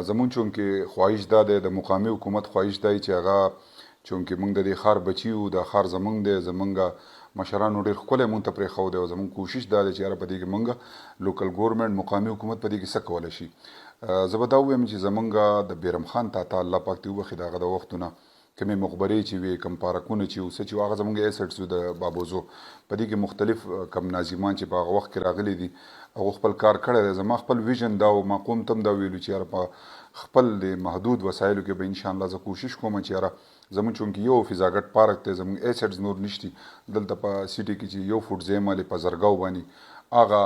زمون چونکې خواهش دا دی د مقامی حکومت خواهش دی چې هغه چونکې موږ د دې ښار بچي یو دا ښار زمونږ دی زمونږ مشرانو ډېر ښکلی مونږ ته پرېښودی او زمونږ کوشش دا دی چې یاره په دې کې موږ لوکل ګورنمنټ مقامي حکومت په دې کې څه کولی شي. زه به دا ووایم چې زمونږ د بیرم خان تاته الله پاک دې وبخښي د هغه د وختونه کومې مقبرې چې وي کوم پارکونه چې وو څه چې وو هغه زمونږ ایسټس وو د بابوزو په دې کې مختلف کم ناظمان چې په هغه وخت کې راغلي دي هغو خپل کار کړی دی. زما خپل ویژن دا و ما قوم ته هم دا ویلو چې یاره په خپل د محدود وسایلو کې به انشاءالله زه کوشش کوم چې یاره زمونږ چونکې یو فضاگٹ پارک دی زمونږ ایسټس نور نشتي دلته په سیټي کې چې یو فوټ ځای مالې په زرګاو باندې هغه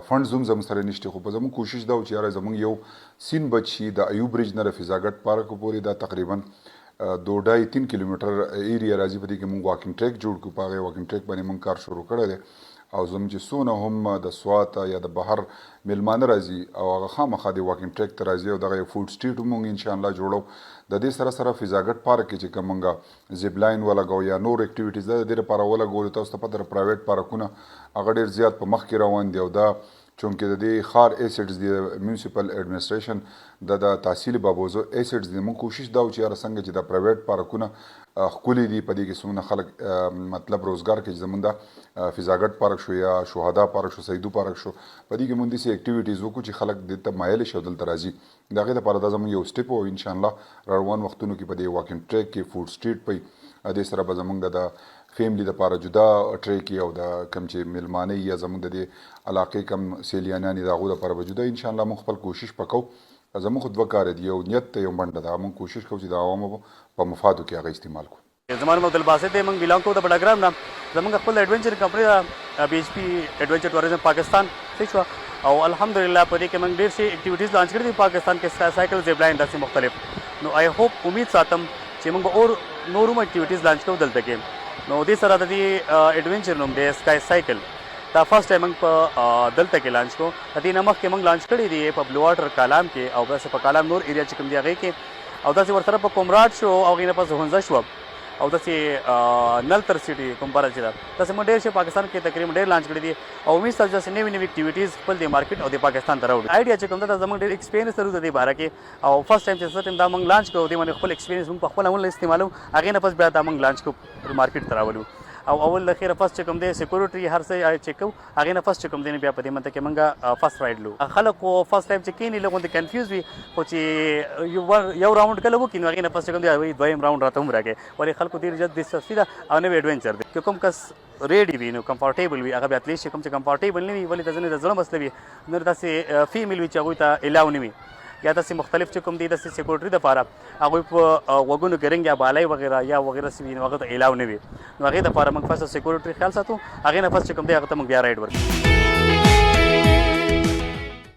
فنډز هم زموږ سره نشته خو په زموږ کوشش دا و چې یاره زموږ یو سین بچ شي د ایوب برج نه د فضاگٹ پارک پورې دا تقریبا 2.5-3 کیلومتر ایریا راځي په دې کې موږ واکینګ ټریک جوړ کړو په هغې واکینګ ټریک باندې موږ کار شروع کړی دی او زموږ چې څونه هم د سوات یا د بهر میلمانه راځي او هغه خامخا د واکینګ ټریک ته راځي او دغه یو فوډ سټریټ هم موږ انشاءالله جوړو. د دې سره سره فضاگٹ پارک کې چې کوم موږ زیپ لاین ولګو یا نور اکټیویټیز د دې لپاره ولګولو تاسو ته پته ده پرایویټ پارکونه هغه ډېر زیات په مخ کې روان دي او دا چونکې د دې ښار ایسټس دی میونسپل ایډمنسټریشن د تحصیل بابوزو ایسټس دی موږ کوشش دا و چې یاره څنګه چې دا پرایویټ پارکونه ښکلي دي په دې کې څومره خلک مطلب روزګار کوي زموږ دا فضاگٹ پارک شو یا شهدا پارک شو سیدو پارک شو په دې کې موږ داسې اکټیویټیز وکړو چې خلک دې ته مایل شي او دلته راځي د هغې دپاره دا زموږ یو سټیپ و انشاءالله را روان وختونو کې په دې واکینګ ټریک کې فوډ سټریټ پی دې سره به زموږ د فیملی دپاره جدا ټریک او د کوم چې میلمانه یا زموږ د دې علاقې کم سیلیانیان دي د هغو دپاره به جدا انشاءالله موږ خپل کوشش پکوو زموږ خو دوه کار دي یو نیت ته یو منډه ده موږ کوشش کوو چې د عوامو په مفادو کې هغه استعمال کړو. زما نوم عبدالباسط دی موږ بلانګ کوو د بډاګرام نه زموږ خپل ایډونچر کمپنۍ ده بي ایچ پي ایډونچر ټوریزم پاکستان ٹھیک شوه او الحمدلله په دې کې موږ ډېر شي اکټیویټیز لانچ کړي دي پاکستان کې سایکل زیپ لاین داسې مختلف نو آی هوپ امید ساتم چې موږ به اور نور هم اکټیویټیز لانچ کوو دلته کې نو دې سره د دې ایډونچر نوم دی سکائی سایکل دا فرست ټایم موږ په دلته کې لانچ کوو د دې نه مخکې موږ لانچ کړي دي په بلو واټر کالام کې او داسې په کالام نور ایریا چې کوم دی هغې کې او داسې ورسره په کومراډ شو او هغې نه پس هونزه شوه او داسې نلتر سیټي کوم بره چې ده داسې موږ ډېر شی پاکستان کې تقریبا ډېر لانچ کړي دي او امید ساتو چې نوي نوي اکټیویټیز خپل د مارکیټ او د پاکستان ته راوړي. آیډیا چې کوم ده دا زموږ ډېر ایکسپیرینس لرو د دې باره کې او فرست ټایم چې څه ټایم دا موږ لانچ کوو دې باندې خپل ایکسپیرینس موږ په خپله ونه استعمالوو هغې نه پس بیا دا موږ لانچ کوو مارکیټ ته راولو او اول د خیره فرست چې کوم دی سیکورټي هر څه چیک کوو هغې نه فرست چې کوم دی بیا په دې منطقه کې موږ فرست رایډ لو خلکو فرست ټایم چې کینې لږ غوندې کنفیوز وي خو چې یو راؤنډ کله وکړي نو هغې نه فرست چې کوم دی هغوی دویم راؤنډ راته هم راکړي ولې خلکو ډېر زیات دلچسپي ده او نوی ایډونچر دی که کوم کس ریډي وي نو کمفورټیبل وي هغه بیا تلی شي کوم چې کمفورټیبل نه وي ولې د ځینې د زړه مسله وي نور داسې فیمیل وي چې هغوی ته الاو نه وي یا داسې مختلف چې کوم دي داسې سیکورټري دپاره هغوی په غوږونو کې رنګ یا بالۍ وغیره یا وغیره څه وي نو هغه ته الاو نه وي نو هغې دپاره موږ فرست سیکورټري خیال ساتو هغې نه فرست چې کوم دی هغه ته موږ بیا رایډ ورکوو.